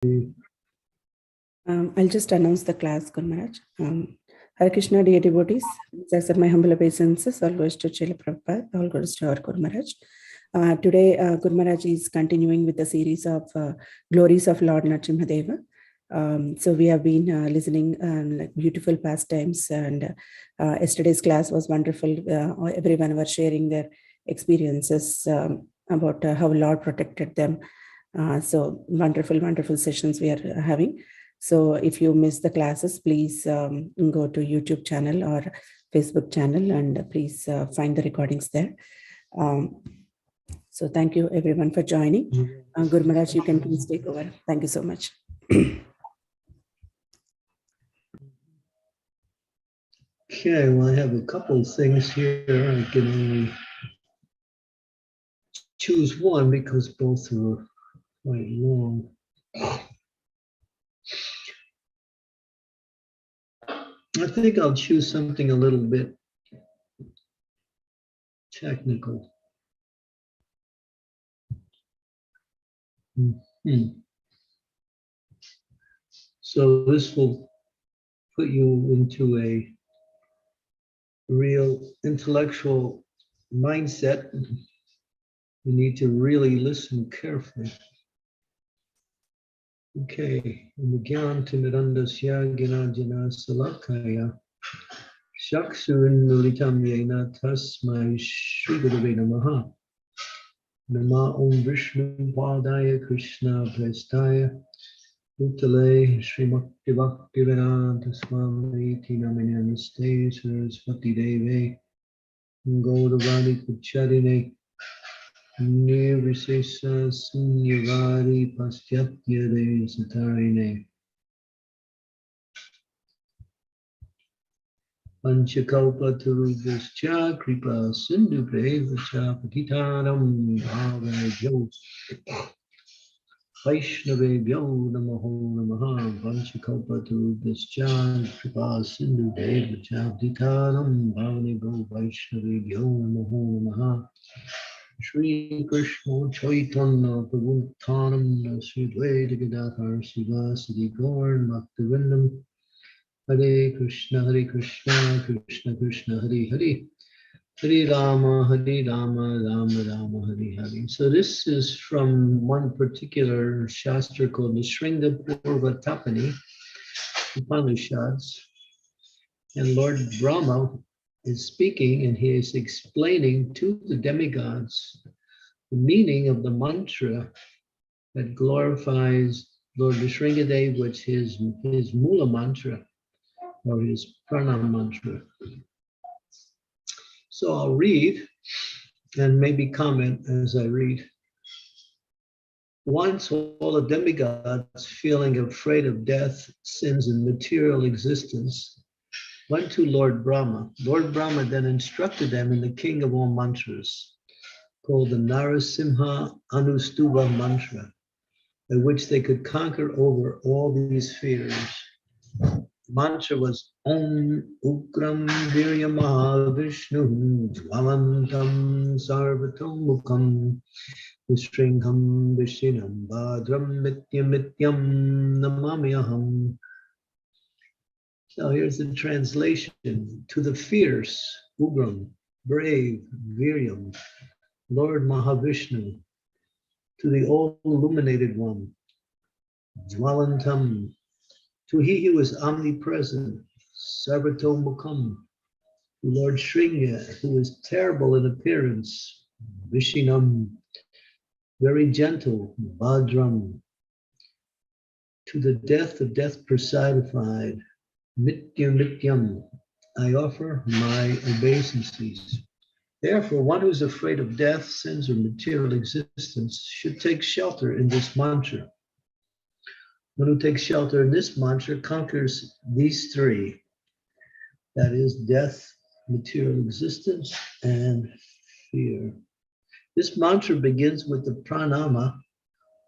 I'll just announce the class, Guru Maharaj. Hare Krishna, dear devotees. I accept my humble obeisances. All goes to Srila Prabhupada. All goes to our Guru Maharaj. Today, Guru Maharaj is continuing with the series of Glories of Lord Narasimha Deva. So we have been listening like beautiful pastimes, and yesterday's class was wonderful. Everyone was sharing their experiences about how Lord protected them. So wonderful sessions we are having. So if you miss the classes, please go to YouTube channel or Facebook channel and please find the recordings there. So thank you everyone for joining. Guru Maharaj, you can please take over. Thank you so much. Okay, well, I have a couple of things here. I can only choose one because both are quite long. I think I'll choose something a little bit technical. So this will put you into a real intellectual mindset. You need to really listen carefully. Okay, Gyan Timirandasya Gyanajana Salakaya Shaksurin Nulitam Yena Tasmai Shri Gurave Namaha Nama Om Vishnu Padaya Krishna Prestaya Utale Srimakti Bhakti Vedanta Swami Tinamini Namaste Saraswati Deve Gaudavani Kucharine Nirvisesa Sunyavari Pastyatya De Satarine Panchakalpatarubhascha Kripa Sindhu Prevacha Patitanam Bhavebhyo Vaishnavebhyo Namaho Namaha Panchakalpatarubhascha Kripa Sindhu Prevacha Patitanam Bhavebhyo Vaishnavebhyo Namaho Namaha Shri Krishna Chaitanya Prabhu Nityananda Sri Advaita Gadadhar Srivasadi Gaur Bhaktivinoda Hare Krishna, Krishna Krishna, Hare Hare, Hare Rama, Rama Rama, Hare Hare. So this is from one particular Shastra called the Shringa Purva Tapani, Upanishads. And Lord Brahma is speaking and he is explaining to the demigods the meaning of the mantra that glorifies Lord Nrsimhadev, which is his Mula mantra, or his pranam mantra. So I'll read and maybe comment as I read. Once all the demigods, feeling afraid of death, sins, and material existence, went to Lord Brahma. Lord Brahma then instructed them in the king of all mantras, called the Narasimha Anustuva mantra, by which they could conquer over all these fears. Mantra was Om Ukram Viryamaha Vishnu Jvalantam Sarvatam Mukham Vishringham Vishinam Bhadram Mityam Namamyaham. So here's the translation. To the fierce, Ugram, brave, Viryam, Lord Mahavishnu, to the all-illuminated one, Jvalantam, to he who is omnipresent, Sarvato Mukham, to Lord Shringa, who is terrible in appearance, Vishinam, very gentle, Bhadram, to the death of death personified, Mityam, I offer my obeisances. Therefore, one who is afraid of death, sins, or material existence should take shelter in this mantra. One who takes shelter in this mantra conquers these three, that is death, material existence, and fear. This mantra begins with the pranama,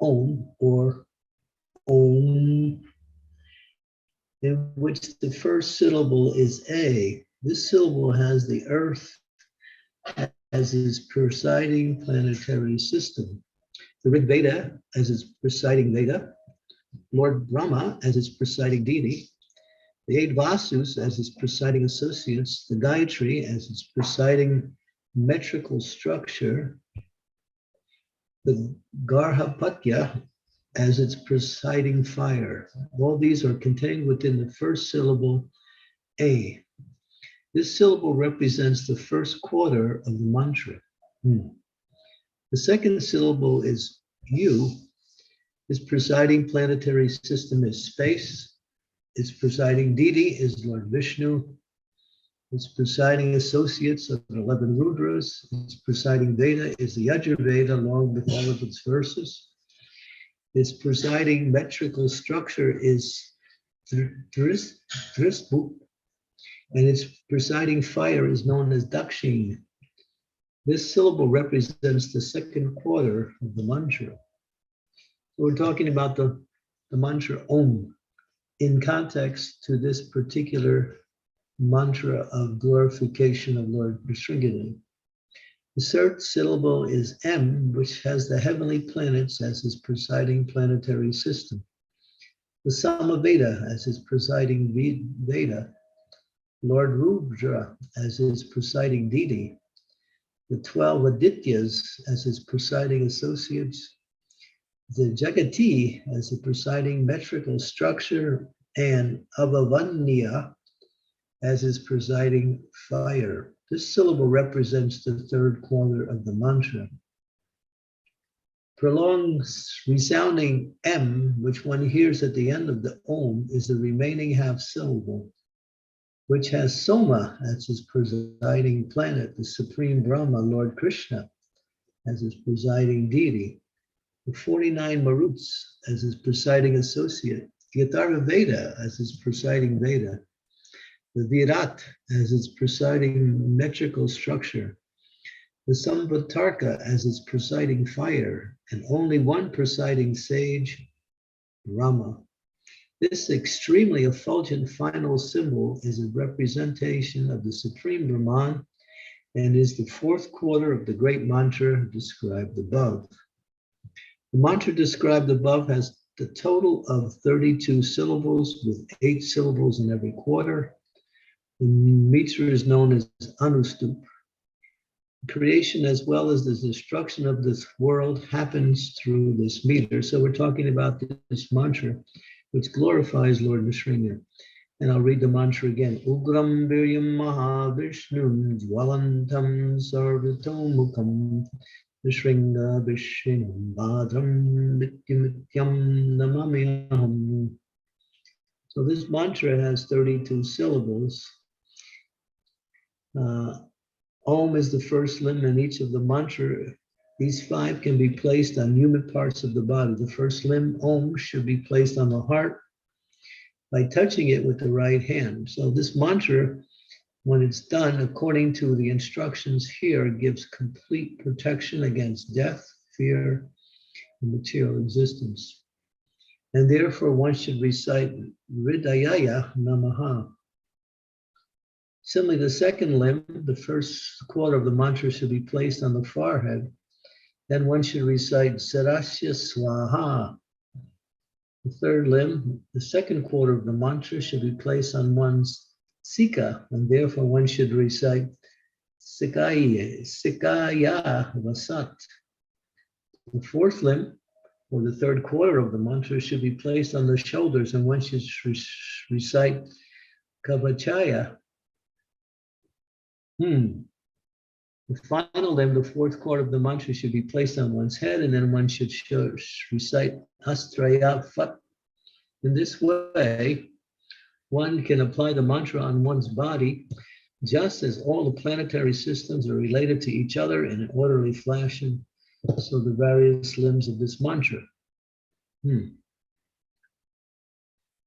Om, or Om, in which the first syllable is A. This syllable has the earth as its presiding planetary system, the Rig Veda as its presiding Veda, Lord Brahma as its presiding deity, the 8 Vasus as its presiding associates, the Gayatri as its presiding metrical structure, the Garhapatya as its presiding fire. All these are contained within the first syllable, A. This syllable represents the first quarter of the mantra. The second syllable is U. Its presiding planetary system is space. Its presiding deity is Lord Vishnu. Its presiding associates are the 11 Rudras. Its presiding Veda is the Yajurveda, along with all of its verses. Its presiding metrical structure is Drisbu, and its presiding fire is known as Dakshin. This syllable represents the second quarter of the mantra. So we're talking about the mantra Om in context to this particular mantra of glorification of Lord Narasimha. The third syllable is M, which has the heavenly planets as his presiding planetary system. The Samaveda as his presiding Veda, Lord Rudra as his presiding deity, the 12 Adityas as his presiding associates, the Jagati as the presiding metrical structure, and Avavanya as his presiding fire. This syllable represents the third quarter of the mantra. Prolonged resounding M, which one hears at the end of the Om, is the remaining half syllable, which has Soma as his presiding planet, the Supreme Brahma, Lord Krishna, as his presiding deity, the 49 Maruts as his presiding associate, the Atharva Veda as his presiding Veda, the Virat as its presiding metrical structure, the Samvatarka as its presiding fire, and only one presiding sage, Rama. This extremely effulgent final symbol is a representation of the Supreme Brahman and is the fourth quarter of the great mantra described above. The mantra described above has the total of 32 syllables with 8 syllables in every quarter. The meter is known as Anustup. Creation as well as the destruction of this world happens through this meter. So we're talking about this mantra, which glorifies Lord Narasimha. And I'll read the mantra again. Ugram Viryam Mahavishnu Jwalantam Sarvatomukam Nishringa Vishinam Bhadram Nityam Namamyaham. So this mantra has 32 syllables. Om is the first limb in each of the mantra. These 5 can be placed on human parts of the body. The first limb, Om, should be placed on the heart by touching it with the right hand. So this mantra, when it's done according to the instructions here, gives complete protection against death, fear, and material existence. And therefore one should recite Hridayaya Namaha. Similarly, the second limb, the first quarter of the mantra, should be placed on the forehead. Then one should recite Sarasya Swaha. The third limb, the second quarter of the mantra, should be placed on one's Sika, and therefore one should recite Sikaya Vasat. The fourth limb, or the third quarter of the mantra, should be placed on the shoulders, and one should recite Kavachaya. The final limb, the fourth quarter of the mantra, should be placed on one's head, and then one should recite Astraya Fat. In this way, one can apply the mantra on one's body, just as all the planetary systems are related to each other in an orderly fashion. So the various limbs of this mantra.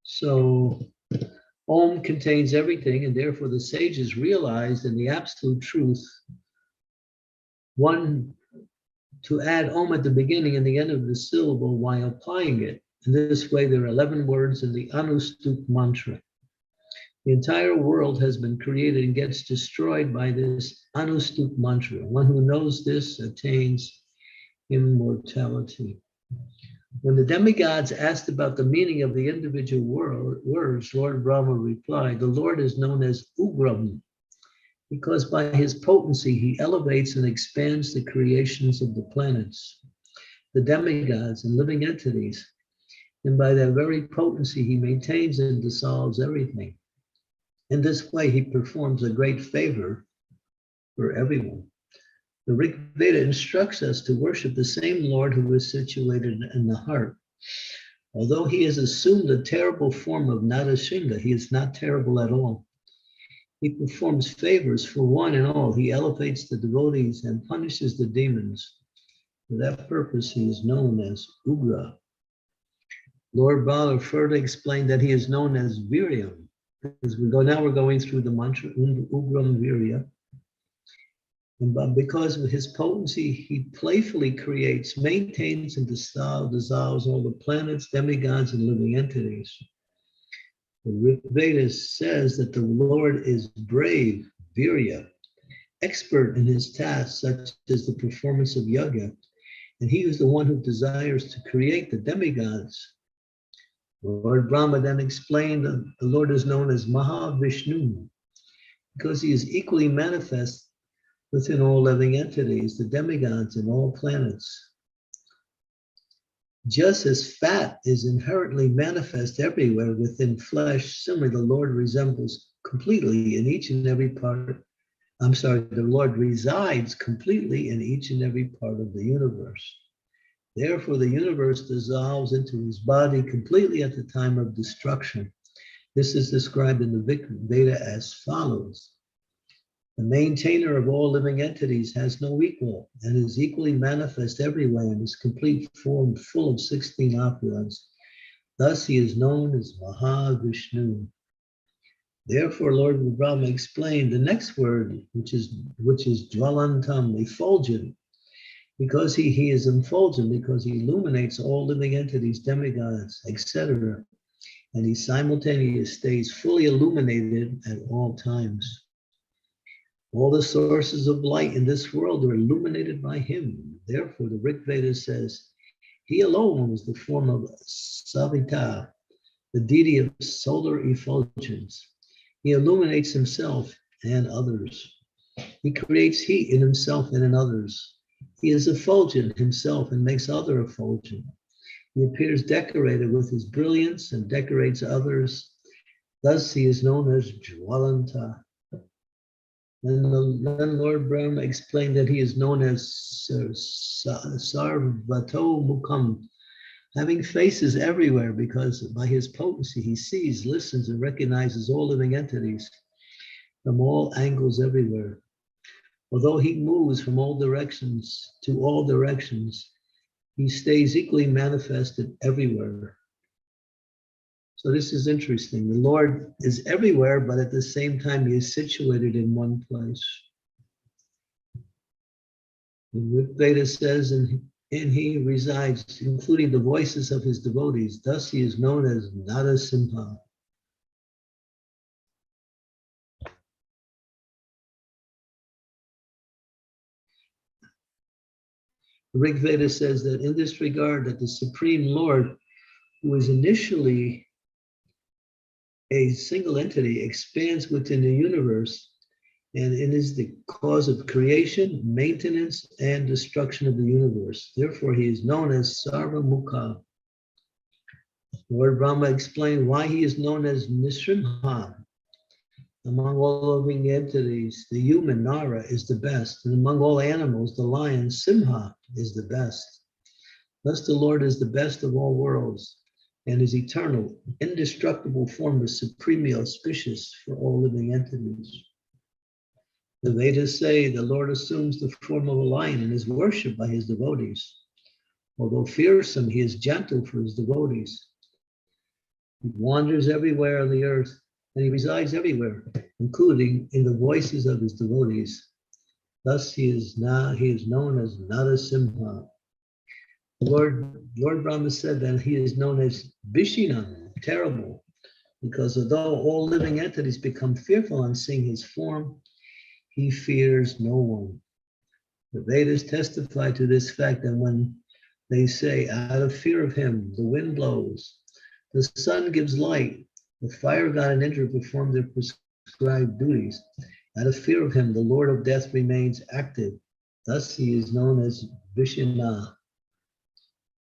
So Om contains everything, and therefore the sages realized in the absolute truth, one, to add Om at the beginning and the end of the syllable while applying it. In this way, there are 11 words in the Anustup mantra. The entire world has been created and gets destroyed by this Anustup mantra. One who knows this attains immortality. When the demigods asked about the meaning of the individual words, Lord Brahma replied, the Lord is known as Ugram, because by his potency he elevates and expands the creations of the planets, the demigods and living entities, and by that very potency he maintains and dissolves everything. In this way he performs a great favor for everyone. The Rig Veda instructs us to worship the same Lord who is situated in the heart. Although he has assumed the terrible form of Narasimha, he is not terrible at all. He performs favors for one and all. He elevates the devotees and punishes the demons. For that purpose, he is known as Ugra. Lord Bala further explained that he is known as Viryam. As we go now, we're going through the mantra Ugram Virya. And because of his potency, he playfully creates, maintains, and dissolves all the planets, demigods, and living entities. The Rig Veda says that the Lord is brave, Virya, expert in his tasks, such as the performance of yoga, and he is the one who desires to create the demigods. Lord Brahma then explained that the Lord is known as Mahavishnu, because he is equally manifest within all living entities, the demigods, and all planets. Just as fat is inherently manifest everywhere within flesh, similarly, the Lord resembles completely in each and every part. The Lord resides completely in each and every part of the universe. Therefore, the universe dissolves into his body completely at the time of destruction. This is described in the Rig Veda as follows. The maintainer of all living entities has no equal and is equally manifest everywhere in his complete form, full of 16 opulence. Thus he is known as Mahavishnu. Therefore, Lord Brahma explained the next word, which is Jwalantam, effulgent, because he is effulgent, because he illuminates all living entities, demigods, etc. And he simultaneously stays fully illuminated at all times. All the sources of light in this world are illuminated by him. Therefore, the Rig Veda says, he alone is the form of Savita, the deity of solar effulgence. He illuminates himself and others. He creates heat in himself and in others. He is effulgent himself and makes others effulgent. He appears decorated with his brilliance and decorates others. Thus, he is known as Jwalanta. Then Lord Brahma explained that he is known as Sarvato Mukham, having faces everywhere, because by his potency he sees, listens, and recognizes all living entities from all angles everywhere. Although he moves from all directions to all directions, he stays equally manifested everywhere. So this is interesting. The Lord is everywhere, but at the same time, he is situated in one place. The Rig Veda says, and he resides, including the voices of his devotees. Thus, he is known as Narasimha. The Rig Veda says that in this regard, that the Supreme Lord, who is initially a single entity, expands within the universe, and it is the cause of creation, maintenance, and destruction of the universe. Therefore, he is known as Sarvamukha. Lord Brahma explained why he is known as Narasimha. Among all living entities, the human, Nara, is the best, and among all animals, the lion, Simha, is the best. Thus, the Lord is the best of all worlds, and his eternal, indestructible form is supremely auspicious for all living entities. The Vedas say the Lord assumes the form of a lion and is worshipped by his devotees. Although fearsome, he is gentle for his devotees. He wanders everywhere on the earth, and he resides everywhere, including in the voices of his devotees. Thus, he is known as Narasimha. Lord Brahma said that he is known as Vishinam, terrible, because although all living entities become fearful on seeing his form, he fears no one. The Vedas testify to this fact that when They say, out of fear of him, the wind blows, the sun gives light, the fire god and Indra perform their prescribed duties. Out of fear of him, the Lord of Death remains active. Thus he is known as Vishana.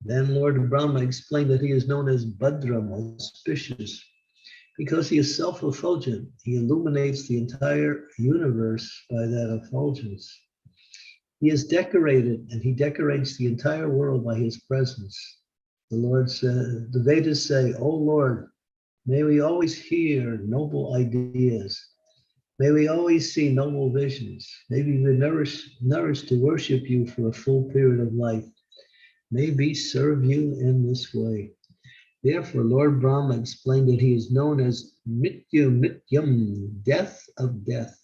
Then Lord Brahma explained that he is known as Bhadram, auspicious, because he is self-effulgent. He illuminates the entire universe by that effulgence. He is decorated, and he decorates the entire world by his presence. The Lord said, the Vedas say, "O Lord, may we always hear noble ideas. May we always see noble visions. May we be nourished to worship you for a full period of life. May we serve you in this way." Therefore, Lord Brahma explained that he is known as Mrityu Mityam, death of death,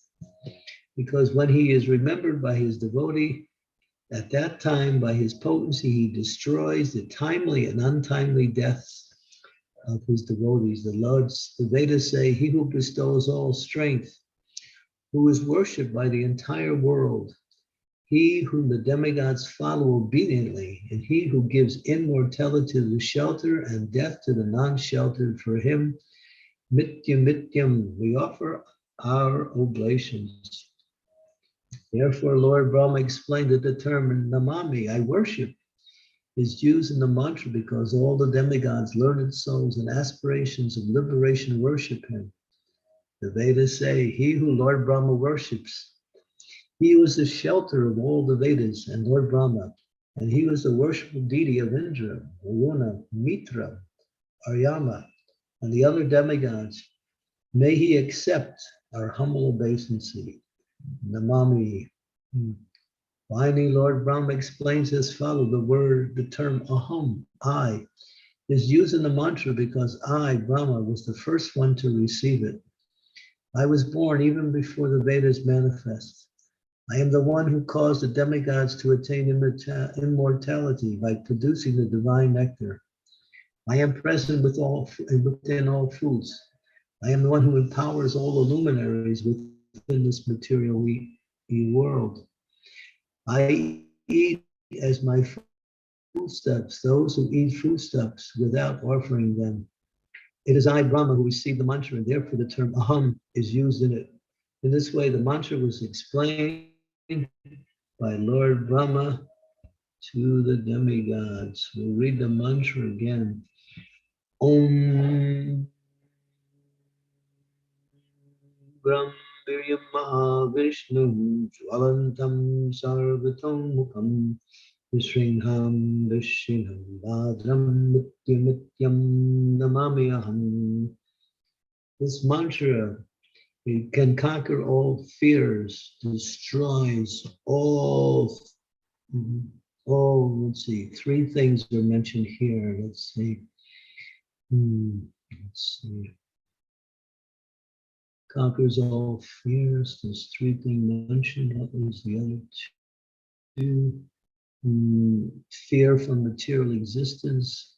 because when he is remembered by his devotee, at that time, by his potency, he destroys the timely and untimely deaths of his devotees. The Vedas say, he who bestows all strength, who is worshipped by the entire world, he whom the demigods follow obediently, and he who gives immortality to the shelter and death to the non-sheltered, for him, Mityam Mityam, we offer our oblations. Therefore, Lord Brahma explained that the term Namami, I worship, is used in the mantra because all the demigods, learned souls, and aspirations of liberation worship him. The Vedas say, he who Lord Brahma worships, he was the shelter of all the Vedas and Lord Brahma, and he was the worshipful deity of Indra, Varuna, Mitra, Aryama, and the other demigods. May he accept our humble obeisance. Namami. Finally, Lord Brahma explains as follows: the term aham, I, is used in the mantra because I, Brahma, was the first one to receive it. I was born even before the Vedas manifest. I am the one who caused the demigods to attain immortality by producing the divine nectar. I am present within all foods. I am the one who empowers all the luminaries within this material world. I eat as my foodstuffs those who eat foodstuffs without offering them. It is I, Brahma, who received the mantra, and therefore the term aham is used in it. In this way, the mantra was explained by Lord Brahma to the demigods. We'll read the mantra again. Om Brahmiryam Mahavishnu Jwalantam Sarvatam Mukam Vishringham Vishinam Bhadram Mityam Namamyaham. This mantra, it can conquer all fears, destroys let's see, three things are mentioned here. Let's see. Conquers all fears. There's three things mentioned. What was the other two? Fear from material existence,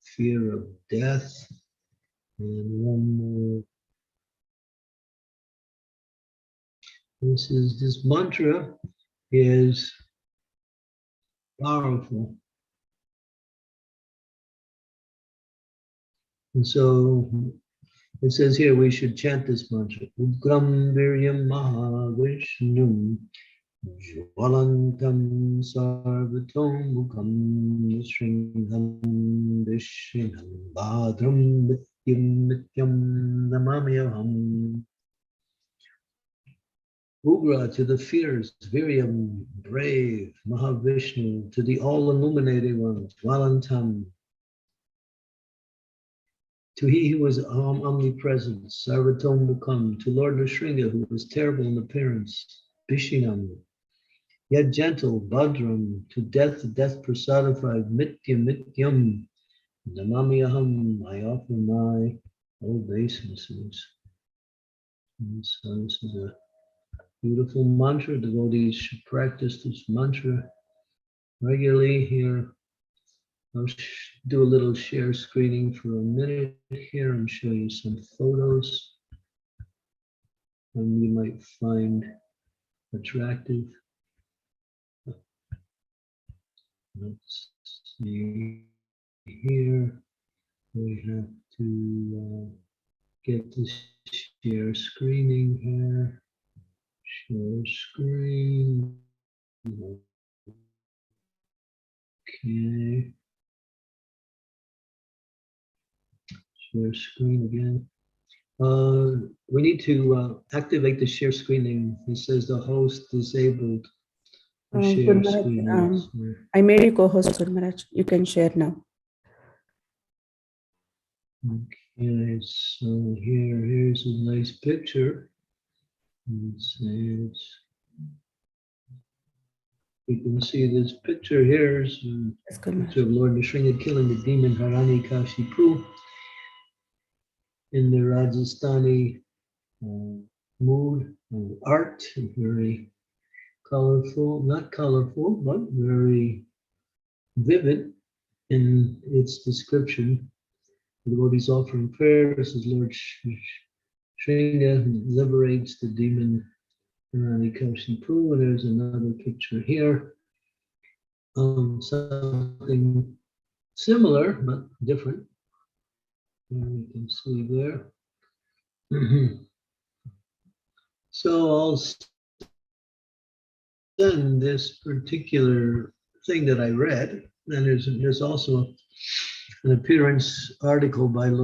fear of death, and one more. This mantra is powerful. And so it says here we should chant this mantra. Ugram Viryam Mahavishnu Jwalantam Sarvatom Mukham Sringham Vishinam Bhadram Mityam Namamyaham. Ugra, to the fierce, Viryam, brave, Mahavishnu, to the all-illuminated one, Jwalantam, to he who was omnipresent, Sarvatom Mukham, to Lord Narasimha, who was terrible in appearance, Vishinam, yet gentle, Bhadram, to death personified, Mityam, Namamyaham, I offer my obeisances. And so this is a beautiful mantra. Devotees should practice this mantra regularly. Here, I'll do a little share screening for a minute here and show you some photos you might find attractive. Let's see here. We have to get the share screening here. Share screen. Okay. Share screen again. We need to activate the share screening. It says the host disabled the share Guru screen. Maharaj, I made you co-host, Guru Maharaj. You can share now. Okay, so here's a nice picture. It says, you can see this picture here is Yes, Guru a Maharaj. picture of Lord Nrsimha killing the demon Hiranyakashipu in the Rajasthani mood and art, very colorful, not colorful, but very vivid in its description. The devotees offering prayers as Lord Shringa liberates the demon Hiranyakashipu. And there's another picture here. Something similar but different. And you can see there. So I'll send this particular thing that I read, and there's also an appearance article by by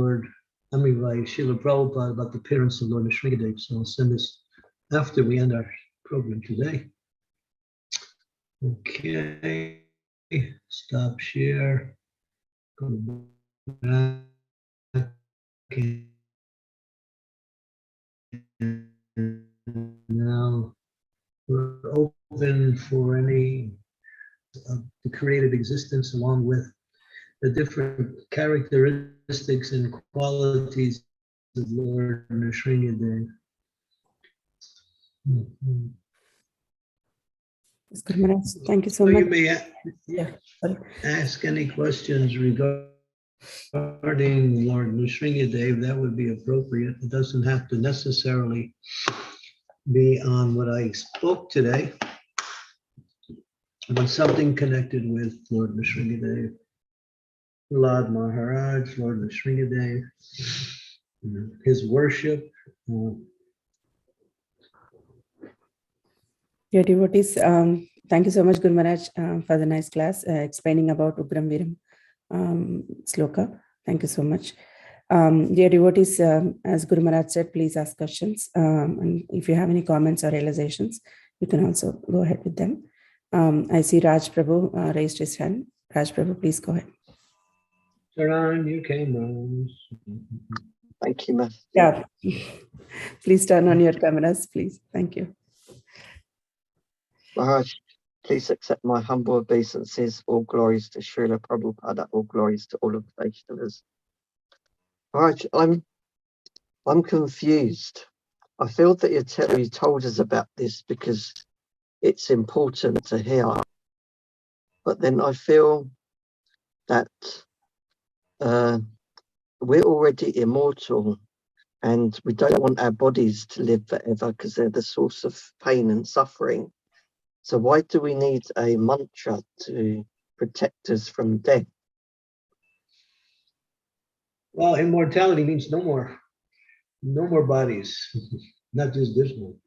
Srila Prabhupada about the appearance of Lord Nrsimhadev. So I'll send this after we end our program today. Okay, stop share. Go back. Now we're open for any of the created existence along with the different characteristics and qualities of Lord Nrsimhadev. Yes, Guru Maharaj. Thank you so So much. you may Yeah, sorry. ask any questions regarding Lord Nrsimhadev. That would be appropriate. It doesn't have to necessarily be on what I spoke today, but something connected with Lord Nrsimhadev, Lord Maharaj, Lord Nrsimhadev, his worship. Dear devotees, thank you so much, Guru Maharaj, for the nice class explaining about Ugram Viram sloka. Thank you so much. Dear devotees, as Guru Maharaj said, please ask questions. And if you have any comments or realizations, you can also go ahead with them. I see Raj Prabhu raised his hand. Raj Prabhu, please go ahead. Charan, you came on. Thank you, Master. Yeah, please turn on your cameras, please. Thank you. Maharaj, please accept my humble obeisances. All glories to Srila Prabhupada. All glories to all of the Vaishnavas. Maharaj, I'm confused. I feel that you told us about this because it's important to hear. But then I feel that we're already immortal and we don't want our bodies to live forever because they're the source of pain and suffering. So why do we need a mantra to protect us from death? Well, immortality means no more bodies, not just this one.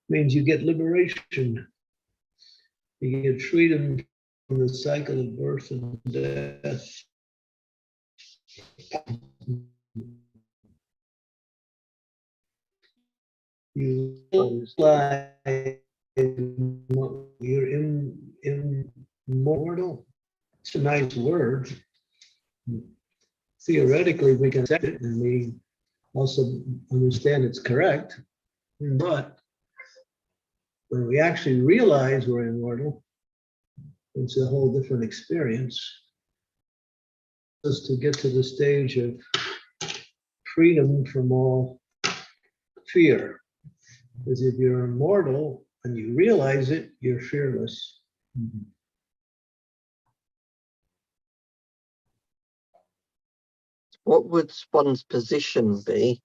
Means you get liberation. You get freedom from the cycle of birth and death. You realize you're immortal. It's a nice word. Theoretically, we can accept it, and we also understand it's correct. But when we actually realize we're immortal, it's a whole different experience. Just to get to the stage of freedom from all fear. Because if you're immortal and you realize it, you're fearless. What would one's position be?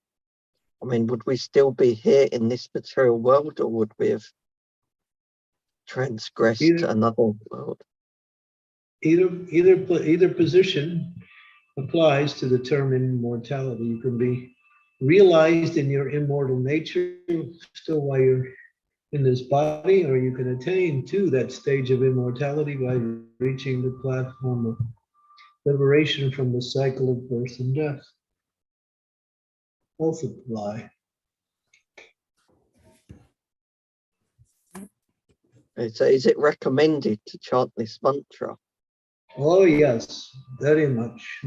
I mean, would we still be here in this material world, or would we have transgress to another world. Either position applies to the term immortality. You can be realized in your immortal nature still while you're in this body, or you can attain to that stage of immortality by reaching the platform of liberation from the cycle of birth and death. Both apply. So is it recommended to chant this mantra? Oh yes, very much.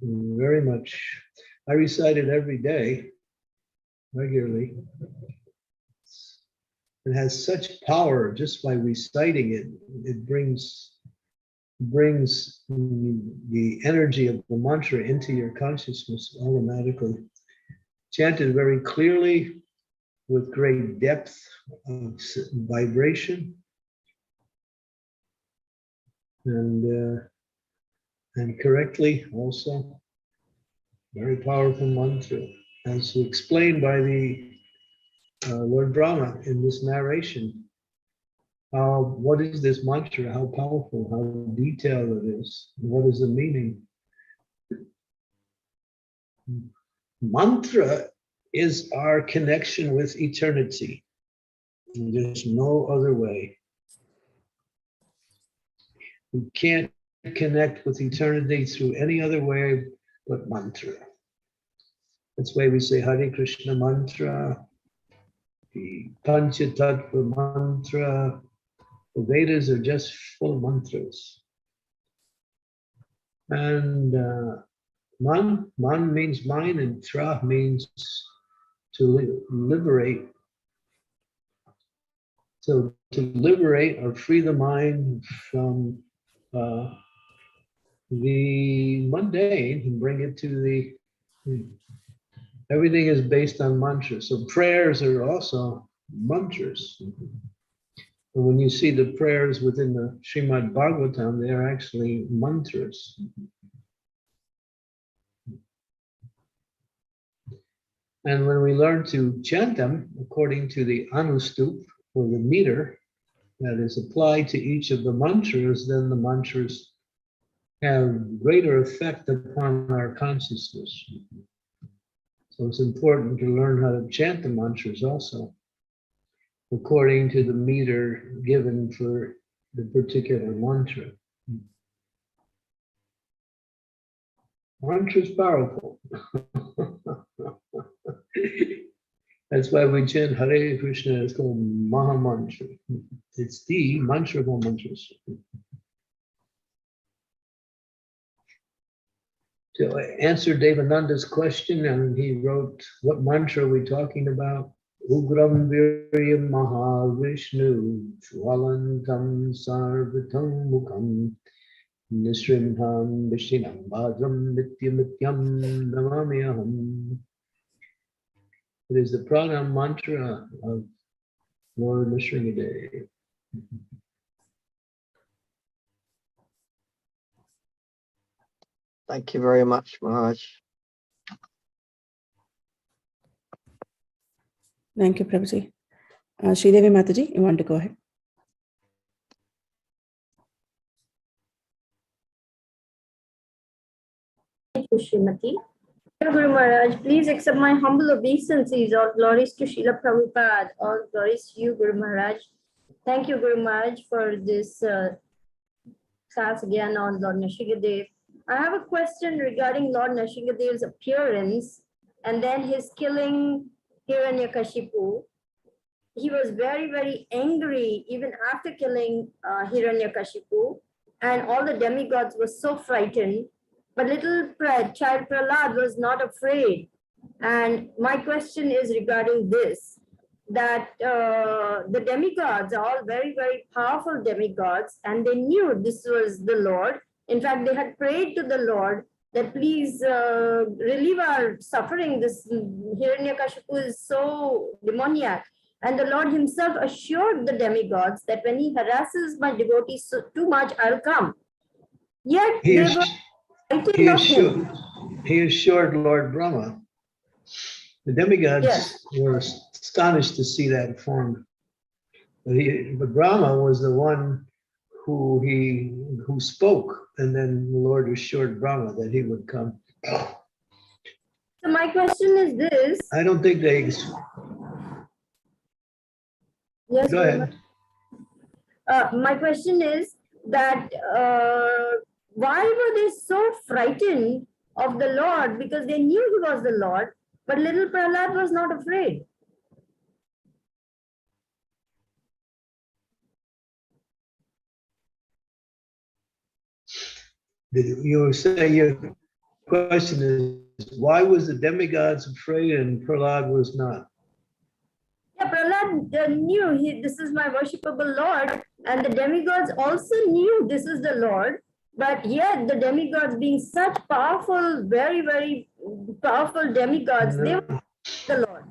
Very much. I recite it every day, regularly. It has such power just by reciting it. It brings the energy of the mantra into your consciousness automatically. Chanted very clearly with great depth of vibration and correctly also. Very powerful mantra, as explained by the Lord Brahma in this narration. What is this mantra? How powerful, how detailed it is. What is the meaning? Mantra is our connection with eternity. There's no other way. We can't connect with eternity through any other way but mantra. That's why we say Hare Krishna mantra, the Panchatattva mantra. The Vedas are just full of mantras. And man means mind, and tra means to liberate. So to liberate or free the mind from the mundane and bring it to the, everything is based on mantras. So prayers are also mantras. And when you see the prayers within the Srimad Bhagavatam, they are actually mantras. And when we learn to chant them according to the anustup, or the meter that is applied to each of the mantras, then the mantras have greater effect upon our consciousness. So it's important to learn how to chant the mantras also, according to the meter given for the particular mantra. Mantra is powerful. That's why we chant Hare Krishna. It's called Maha Mantra. It's the mantra of all mantras. So I answered Devananda's question, and he wrote, what mantra are we talking about? Ugram Viryam Maha Vishnu Swalantam Sarvatam Mukham Nisrimham Vishinam Bhadram Nityamityam Namamyaham. It is the pranam mantra of Lord Narasimha. Thank you very much, Maharaj. Thank you, Prabhuji. Sridevi Mataji, you want to go ahead? Thank you, Srimati. Guru Maharaj, please accept my humble obeisances. All glories to Srila Prabhupada. All glories to you, Guru Maharaj. Thank you, Guru Maharaj, for this class again on Lord Narasimha. I have a question regarding Lord Narasimha's appearance and then his killing Hiranyakashipu. He was very, very angry even after killing Hiranyakashipu, and all the demigods were so frightened. But little child Prahlad was not afraid. And my question is regarding this, that the demigods are all very, very powerful demigods, and they knew this was the Lord. In fact, they had prayed to the Lord that please relieve our suffering. This Hiranyakashipu is so demoniac. And the Lord himself assured the demigods that when he harasses my devotees too much, I'll come. Yet they were he assured Lord Brahma. The demigods were astonished to see that form. But Brahma was the one who spoke, and then the Lord assured Brahma that he would come. So my question is this. I don't think they. Yes, Go ahead. my question is that why were they so frightened of the Lord? Because they knew he was the Lord, but little Prahlad was not afraid. You say your question is, why was the demigods afraid and Prahlad was not? Yeah, Prahlad knew this is my worshipable Lord, and the demigods also knew this is the Lord, but yet the demigods being such powerful, very, very powerful demigods, they were the Lord.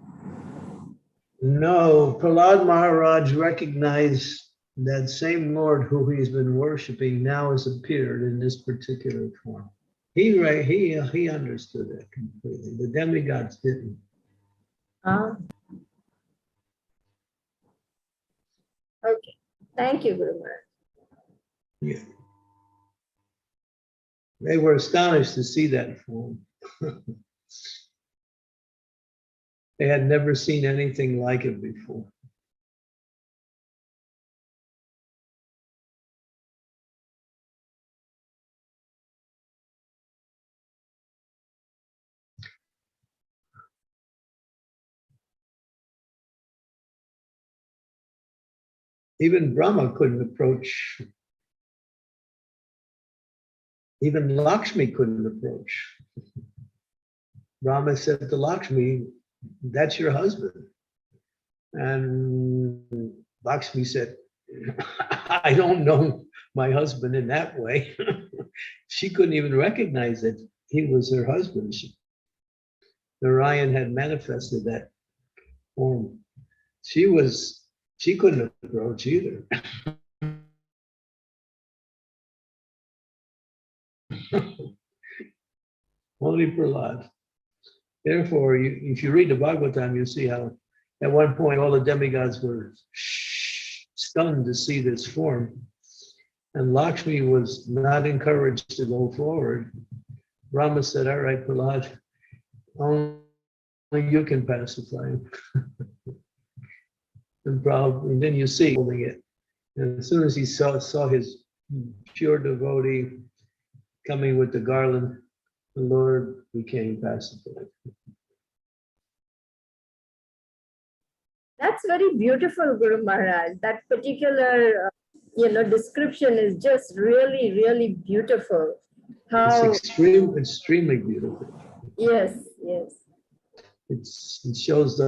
No, Prahlad Maharaj recognized that same Lord who he's been worshiping now has appeared in this particular form. He understood that completely. The demigods didn't. Okay. Thank you, Guru Maharaj. Yeah. They were astonished to see that form. They had never seen anything like it before. Even Brahma couldn't approach. Even Lakshmi couldn't approach. Brahma said to Lakshmi, "That's your husband." And Lakshmi said, "I don't know my husband in that way." She couldn't even recognize that he was her husband. Narayan had manifested that form. She couldn't approach either. Only Prahlad. Therefore, if you read the Bhagavatam, you see how at one point all the demigods were stunned to see this form. And Lakshmi was not encouraged to go forward. Brahma said, "All right, Prahlad, only you can pacify him." And then you see holding it. And as soon as he saw his pure devotee coming with the garland, the Lord became pacified. That's very beautiful, Guru Maharaj. That particular, description is just really, really beautiful. How It's extremely beautiful. Yes. It shows the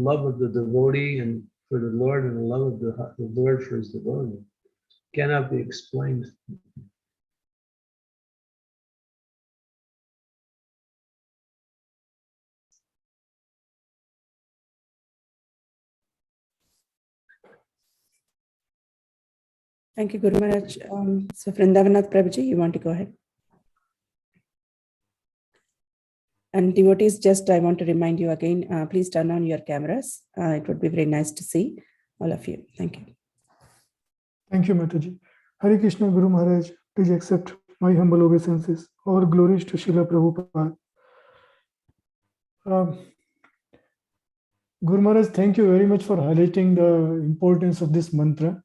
love of the devotee and for the Lord, and the love of the Lord for his devotee. Cannot be explained. Thank you, Guru Maharaj. So Vrindavanath Prabhuji, you want to go ahead? And devotees, I want to remind you again, please turn on your cameras. It would be very nice to see all of you. Thank you. Thank you, Mataji. Hare Krishna, Guru Maharaj, please accept my humble obeisances. All glories to Srila Prabhupada. Guru Maharaj, thank you very much for highlighting the importance of this mantra.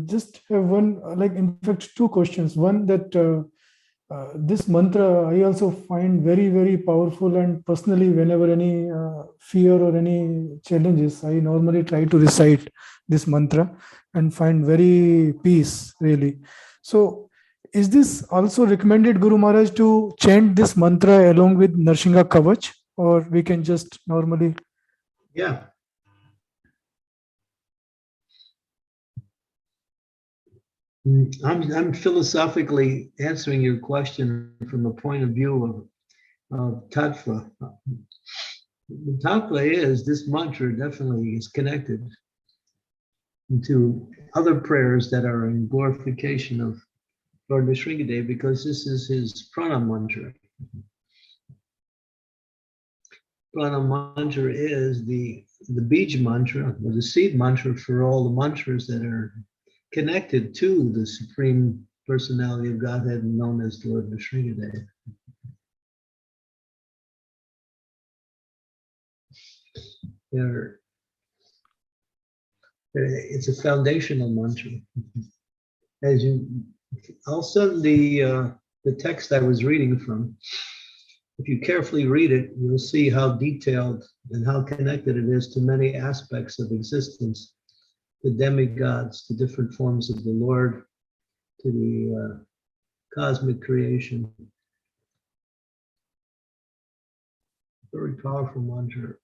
Just have one, in fact, two questions. One, that this mantra I also find very, very powerful, and personally, whenever any fear or any challenges, I normally try to recite this mantra and find very peace, really. So is this also recommended, Guru Maharaj, to chant this mantra along with Narsingha Kavach, or we can just normally? Yeah. I'm philosophically answering your question from the point of view of tattva. The tattva is this mantra definitely is connected to other prayers that are in glorification of Lord Nrsimhadev, because this is his prana mantra. Prana mantra is the the Bij mantra, or the seed mantra for all the mantras that are connected to the Supreme Personality of Godhead known as Lord Narasimha. It's a foundational mantra. I'll send the text I was reading from. If you carefully read it, you'll see how detailed and how connected it is to many aspects of existence, the demigods, to different forms of the Lord, to the cosmic creation. Very powerful mantra.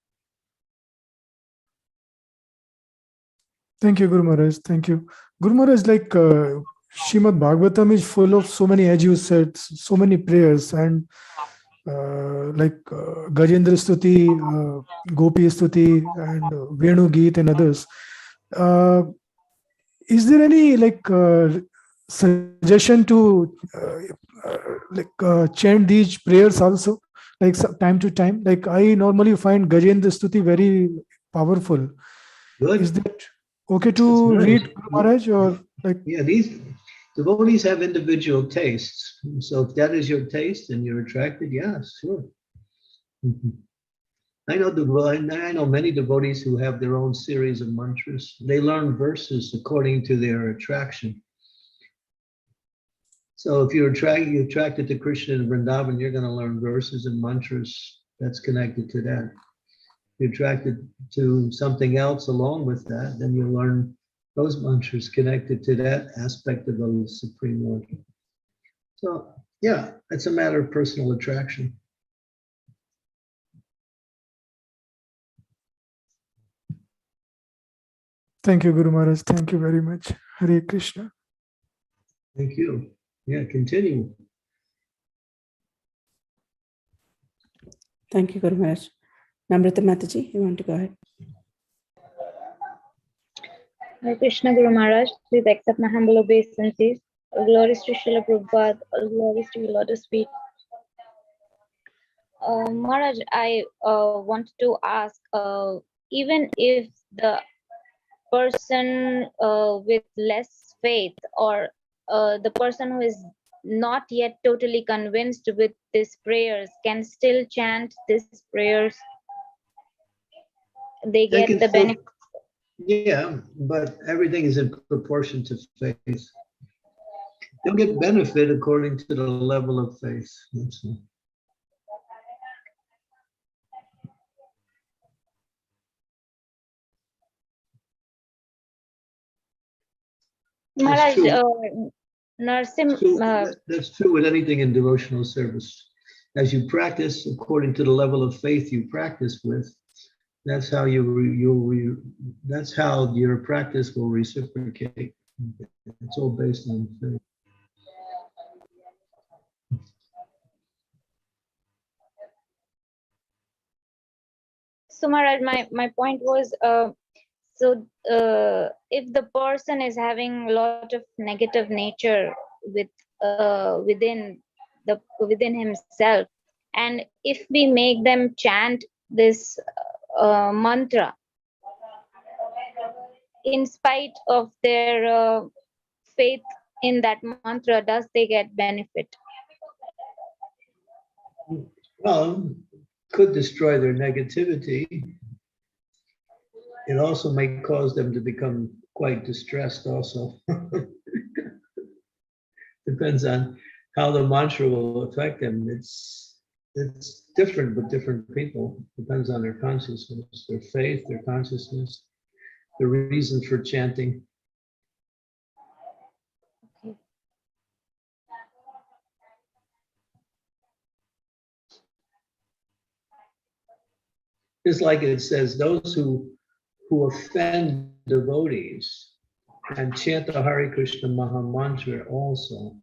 Thank you, Guru Maharaj. Thank you. Guru Maharaj, like Srimad Bhagavatam is full of so many, as you said, so many prayers, and Gajendra Stuti, Gopi Stuti, and Venu Geet and others. Is there any suggestion to chant these prayers also, like time to time? Like I normally find Gajendra Stuti very powerful. Good. Is that okay to Nice. read, Guru Maharaj, or like? Yeah, these devotees have individual tastes. So if that is your taste and you're attracted, yes, sure. I know many devotees who have their own series of mantras. They learn verses according to their attraction. So if you're attracted to Krishna and Vrindavan, you're going to learn verses and mantras that's connected to that. If you're attracted to something else along with that, then you'll learn those mantras connected to that aspect of the Supreme Lord. So yeah, it's a matter of personal attraction. Thank you, Guru Maharaj. Thank you very much. Hare Krishna. Thank you. Yeah, continue. Thank you, Guru Maharaj. Namrata Mataji, you want to go ahead? Hare Krishna, Guru Maharaj. Please accept my humble obeisances. All glories to Srila Prabhupada. All glories to your lotus feet. Maharaj, I want to ask, even if the person with less faith, or the person who is not yet totally convinced with these prayers, can still chant these prayers, they get the benefit. Yeah, but everything is in proportion to faith. They'll get benefit according to the level of faith. That's all. Maharaj, That's true with anything in devotional service. As you practice according to the level of faith you practice with, that's how that's how your practice will reciprocate. It's all based on faith. So Maharaj, my point was, if the person is having a lot of negative nature within himself, and if we make them chant this mantra, in spite of their faith in that mantra, does they get benefit? Well, could destroy their negativity. It also may cause them to become quite distressed also. Depends on how the mantra will affect them. It's different with different people. Depends on their consciousness, their faith, their consciousness, the reason for chanting. Okay. Just like it says, those who offend devotees and chant the Hare Krishna Maha Mantra also,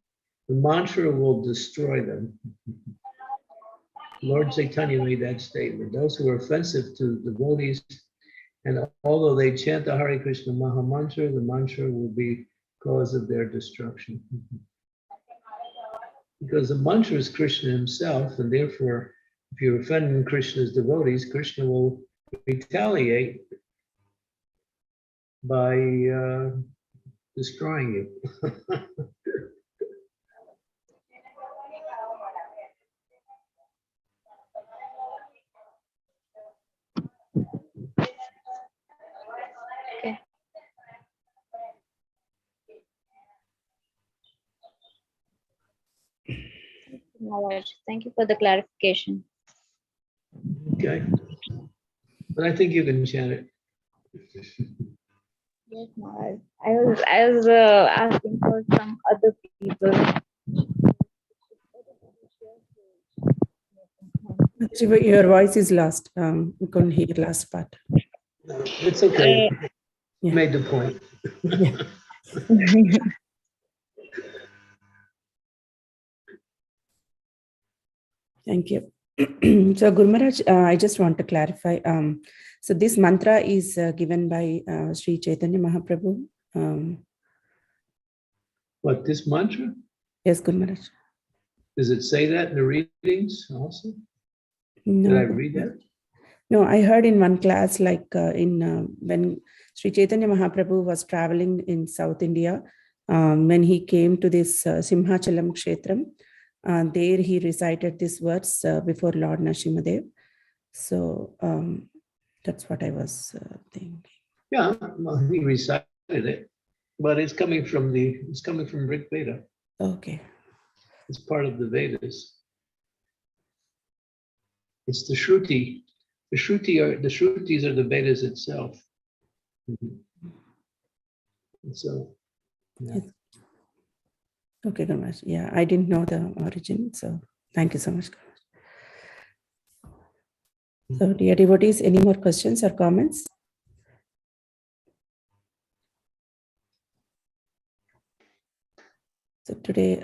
the mantra will destroy them. Lord Chaitanya made that statement. Those who are offensive to devotees, and although they chant the Hare Krishna Maha Mantra, the mantra will be cause of their destruction. Because the mantra is Krishna himself, and therefore, if you're offending Krishna's devotees, Krishna will retaliate by destroying you. Maharaj, thank you for the clarification. Okay. But I think you can chant it. Yes, Maharaj. I was asking for some other people. Actually, your voice is lost. We couldn't hear last part. No, it's okay. Yeah. Made the point. Yeah. Thank you. So, Guru Maharaj, I just want to clarify. So, this mantra is given by Sri Chaitanya Mahaprabhu. What, this mantra? Yes, Guru Maharaj. Does it say that in the readings also? No, Did I read that? No, I heard in one class, like when Sri Chaitanya Mahaprabhu was traveling in South India, when he came to this Simhachalam Kshetram, there he recited this words before Lord Narasimha. So that's what I was thinking. Yeah, well, he recited it, but it's coming from Rig Veda. Okay. It's part of the Vedas. It's the Shruti. The Shrutis are the Vedas itself. So, yeah. Yes. Okay, Guru Maharaj. Yeah, I didn't know the origin, so thank you so much, Guru Maharaj. So, dear devotees, any more questions or comments? So today,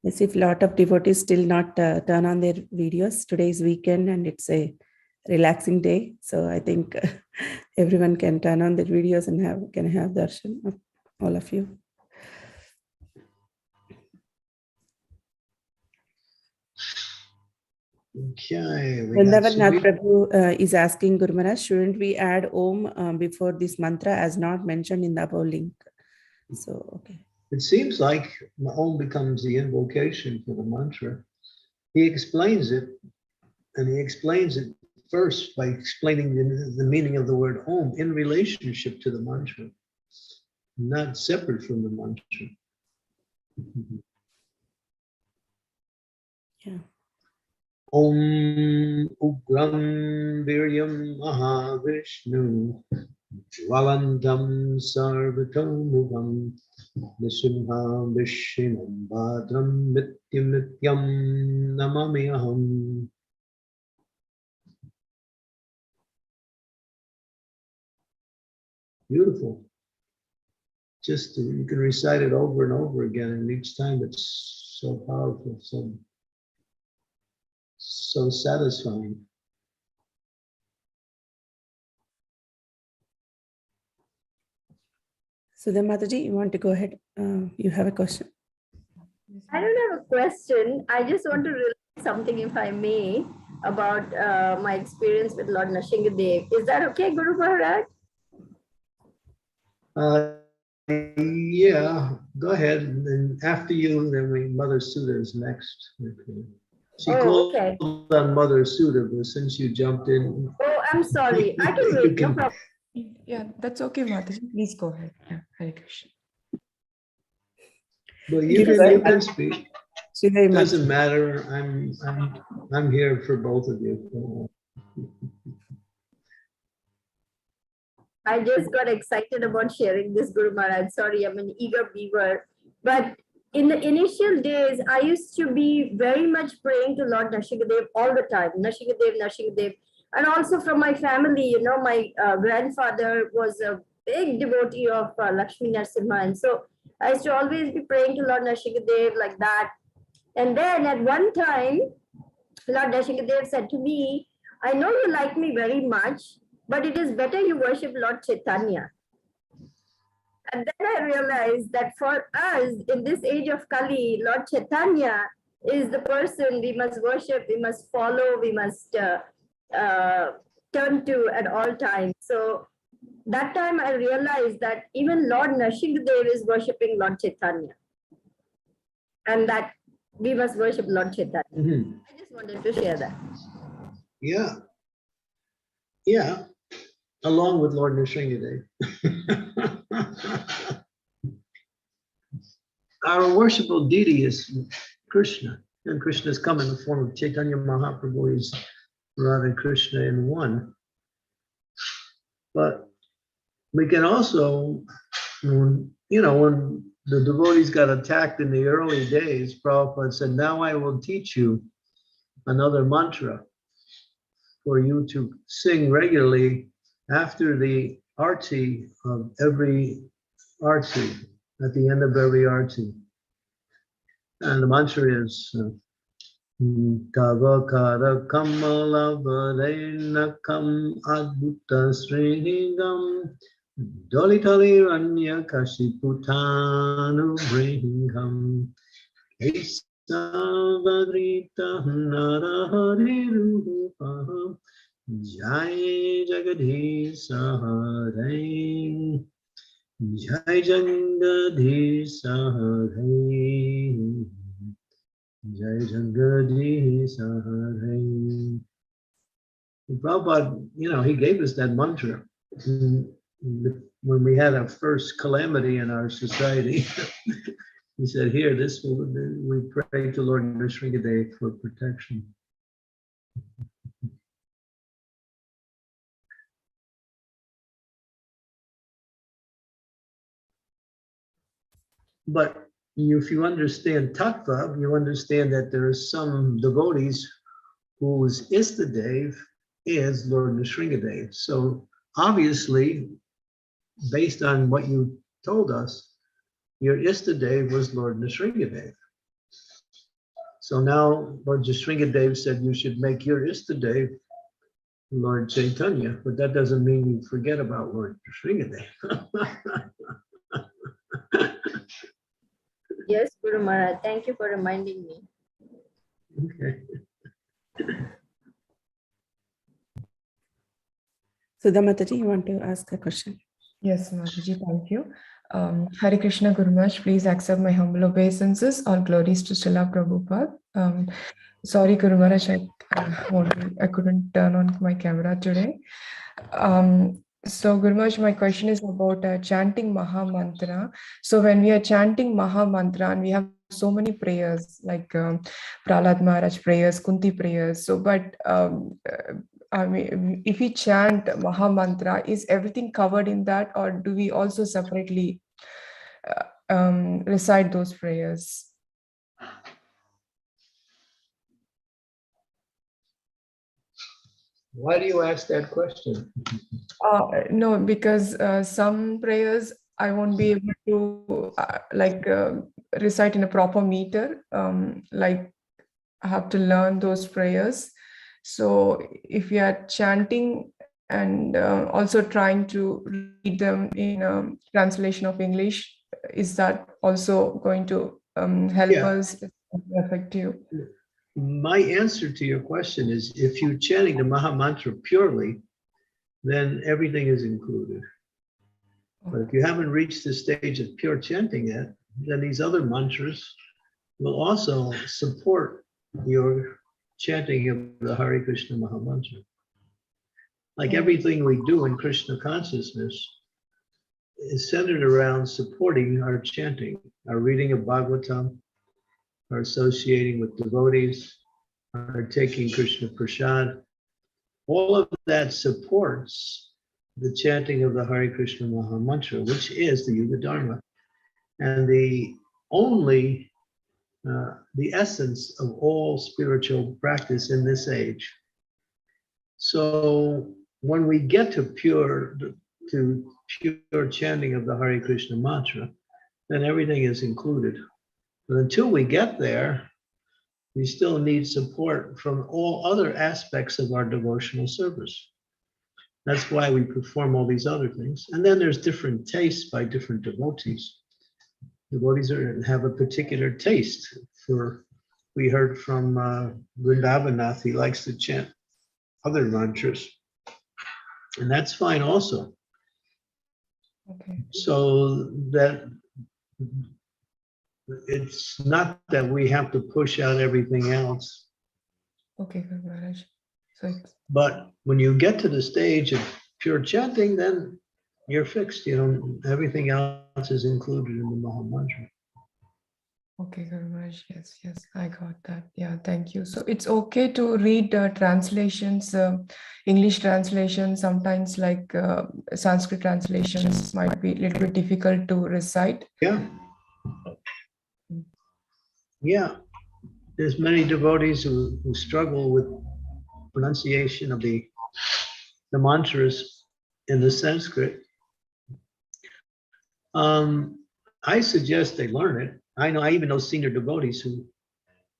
as if a lot of devotees still not turn on their videos. Today is weekend and it's a relaxing day. So I think everyone can turn on their videos and can have darshan of all of you. Okay. Vrindavan Nath Prabhu is asking Guru Maharaj, shouldn't we add Om before this mantra as not mentioned in the above link? So, okay. It seems like Om becomes the invocation for the mantra. He explains it, and he explains it first by explaining the meaning of the word Om in relationship to the mantra, not separate from the mantra. Yeah. Om Ugram Viryam Mahavishnu Jvalantam Sarvatomugam Nisimha Vishinam Bhadram Mityam Namamiham. Beautiful. Just you can recite it over and over again, and each time it's so powerful, so satisfying. So then, Mataji, you want to go ahead? You have a question? I don't have a question. I just want to relate something, if I may, about my experience with Lord Narasimha. Is that okay, Guru Maharaj? Yeah, go ahead. And after you, then Mother Sudha is next. Okay. She called on Mother Sudha, but since you jumped in. Oh, I'm sorry. I can wait. No problem. Yeah, that's okay, Mataji. Please go ahead. Yeah, Hare Krishna. But you can speak. It doesn't matter. I'm here for both of you. I just got excited about sharing this, Guru Maharaj. Sorry, I'm an eager beaver. But in the initial days, I used to be very much praying to Lord Narasimha all the time. Narasimha. And also from my family, you know, my grandfather was a big devotee of Lakshmi Narasimha. And so I used to always be praying to Lord Narasimha like that. And then at one time, Lord Narasimha said to me, I know you like me very much, but it is better you worship Lord Chaitanya. And then I realized that for us in this age of Kali, Lord Chaitanya is the person we must worship, we must follow, we must turn to at all times. So that time I realized that even Lord Narasimha is worshipping Lord Chaitanya, and that we must worship Lord Chaitanya. I just wanted to share that. Yeah. Yeah. Along with Lord Narasimha. Our worshipful deity is Krishna, and Krishna has come in the form of Chaitanya Mahaprabhu. He's Radha and Krishna in one. But we can also, when the devotees got attacked in the early days, Prabhupada said, now I will teach you another mantra for you to sing regularly after the arti of every arti, at the end of every arti. And the mantra is Kavakara Kamala Varenakam Adbhuta Srinigam Dolitali Ranya Kashiputanu Bringam Kesavadrita Narahari Rupaham Jai Jagadhi Sahare Jai Jagadhi Sahare Jai Jagadhi Sahare. Prabhupada, he gave us that mantra when we had our first calamity in our society. He said, here, we pray to Lord Narasimha for protection. But if you understand tattva, you understand that there are some devotees whose Istadev is Lord Narasimha. So obviously, based on what you told us, your Istadev was Lord Narasimha. So now Lord Narasimha said you should make your Istadev Lord Chaitanya, but that doesn't mean you forget about Lord Narasimha. Yes, Guru Maharaj, thank you for reminding me. Okay. Sudha Mataji, you want to ask a question? Yes, Mataji, thank you. Hare Krishna Guru Maharaj, please accept my humble obeisances. All glories to Srila Prabhupada. Sorry, Guru Maharaj, I couldn't turn on my camera today. So Guru Maharaj, my question is about chanting Maha Mantra. So when we are chanting Maha Mantra, and we have so many prayers like Prahlad Maharaj prayers, Kunti prayers. So, but I mean, if we chant Maha Mantra, is everything covered in that, or do we also separately recite those prayers? Why do you ask that question? No, because some prayers I won't be able to recite in a proper meter. Like I have to learn those prayers. So if you are chanting and also trying to read them in a translation of English, is that also going to help us effective? My answer to your question is, if you're chanting the Maha Mantra purely, then everything is included. But if you haven't reached the stage of pure chanting yet, then these other mantras will also support your chanting of the Hare Krishna Maha Mantra. Like everything we do in Krishna consciousness is centered around supporting our chanting, our reading of Bhagavatam, our associating with devotees, our taking Krishna Prasad. All of that supports the chanting of the Hare Krishna Maha Mantra, which is the Yuga Dharma, and the essence of all spiritual practice in this age. So when we get to pure chanting of the Hare Krishna Mantra, then everything is included. But until we get there, we still need support from all other aspects of our devotional service. That's why we perform all these other things. And then there's different tastes by different devotees. Devotees have a particular taste for we heard from Vrindavanath, he likes to chant other mantras. And that's fine also. Okay. So that it's not that we have to push out everything else. Okay, Guru Maharaj. So it's But when you get to the stage of pure chanting, then you're fixed. You know, everything else is included in the Maha Mantra. okay, Guru Maharaj. Yes, yes, I got that. Yeah, thank you. So it's okay to read translations, English translations, sometimes like Sanskrit translations might be a little bit difficult to recite. Yeah. Yeah. There's many devotees who struggle with pronunciation of the mantras in the Sanskrit. I suggest they learn it. I even know senior devotees who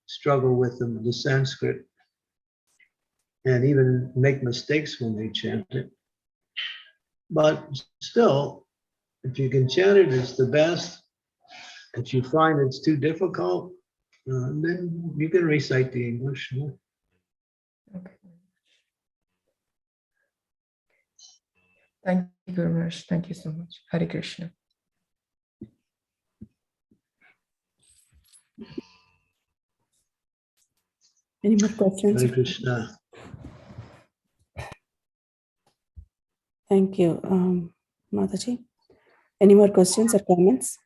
struggle with the Sanskrit and even make mistakes when they chant it. But still, if you can chant it, it's the best. If you find it's too difficult, then you can recite the English. Okay. Thank you, Guru Maharaj. Thank you so much. Hare Krishna. Any more questions? Hare Krishna. Thank you, Mataji. Any more questions or comments?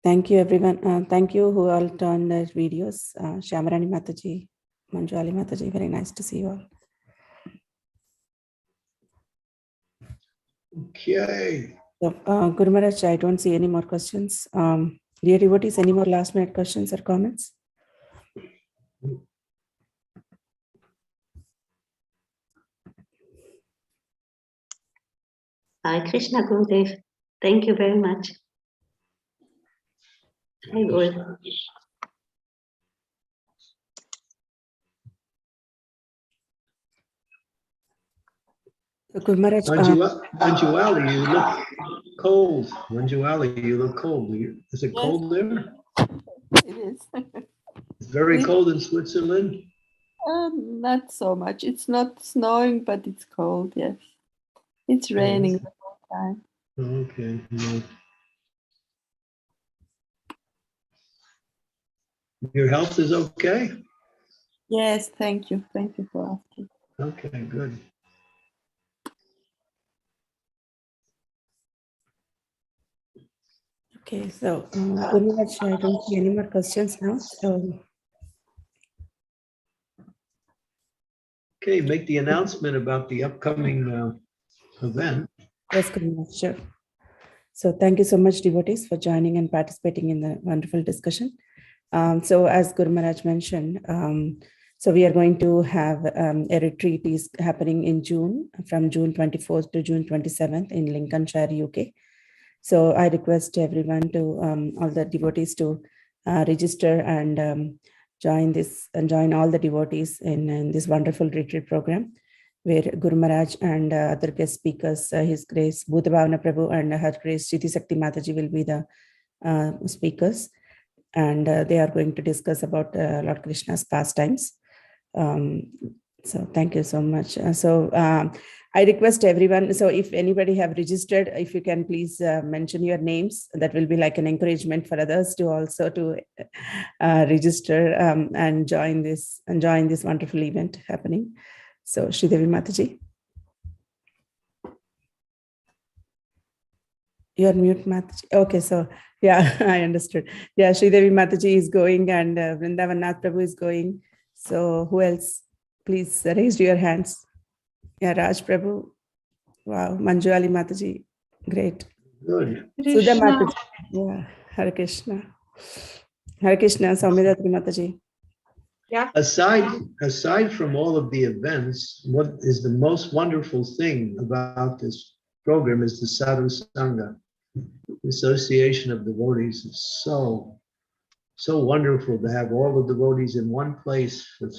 Thank you, everyone. Thank you who all turned their videos. Shyamarani Mataji, Manjali Mataji, very nice to see you all. Okay. So, Guru Maharaj, I don't see any more questions. Dear devotees, any more last minute questions or comments? Hare Krishna, Gurudev. Thank you very much. I will. So, Guru Maharaj, Manjuali, you look cold. Manjuali, you look cold. Is it cold there? It is. It's very cold in Switzerland. Not so much. It's not snowing, but it's cold, yes. It's raining the whole time. Okay. No. Your health is okay? Yes, thank you. Thank you for asking. Okay, good. okay, so Guru Maharaj, I don't see any more questions now. So, Okay, make the announcement about the upcoming event. yes, Guru Maharaj, sure. So thank you so much, devotees, for joining and participating in the wonderful discussion. So as Guru Maharaj mentioned, so we are going to have a retreat is happening in June, from June 24th to June 27th in Lincolnshire, UK. So I request everyone to, all the devotees to register and join this and join all the devotees in this wonderful retreat program, where Guru Maharaj and other guest speakers, His Grace Bhutavana Prabhu and Her Grace Chiti Sakti Mataji will be the speakers, and they are going to discuss about Lord Krishna's pastimes. So thank you so much. I request everyone, so if anybody have registered, if you can please mention your names, that will be like an encouragement for others to also to register and join this wonderful event happening. So Sridevi Mataji. You're mute, Mataji. Okay, so yeah, I understood. Yeah, Sridevi Mataji is going and Vrindavan Nath Prabhu is going. So who else? Please raise your hands. Yeah, Raj Prabhu. Wow, Manjuali Mataji. Great. Good. Sudha Mataji. Yeah, Hare Krishna. Hare Krishna, Saumyadatri Mataji. Yeah. Aside from all of the events, what is the most wonderful thing about this program is the Sadhu Sangha. The association of devotees is so wonderful to have all the devotees in one place for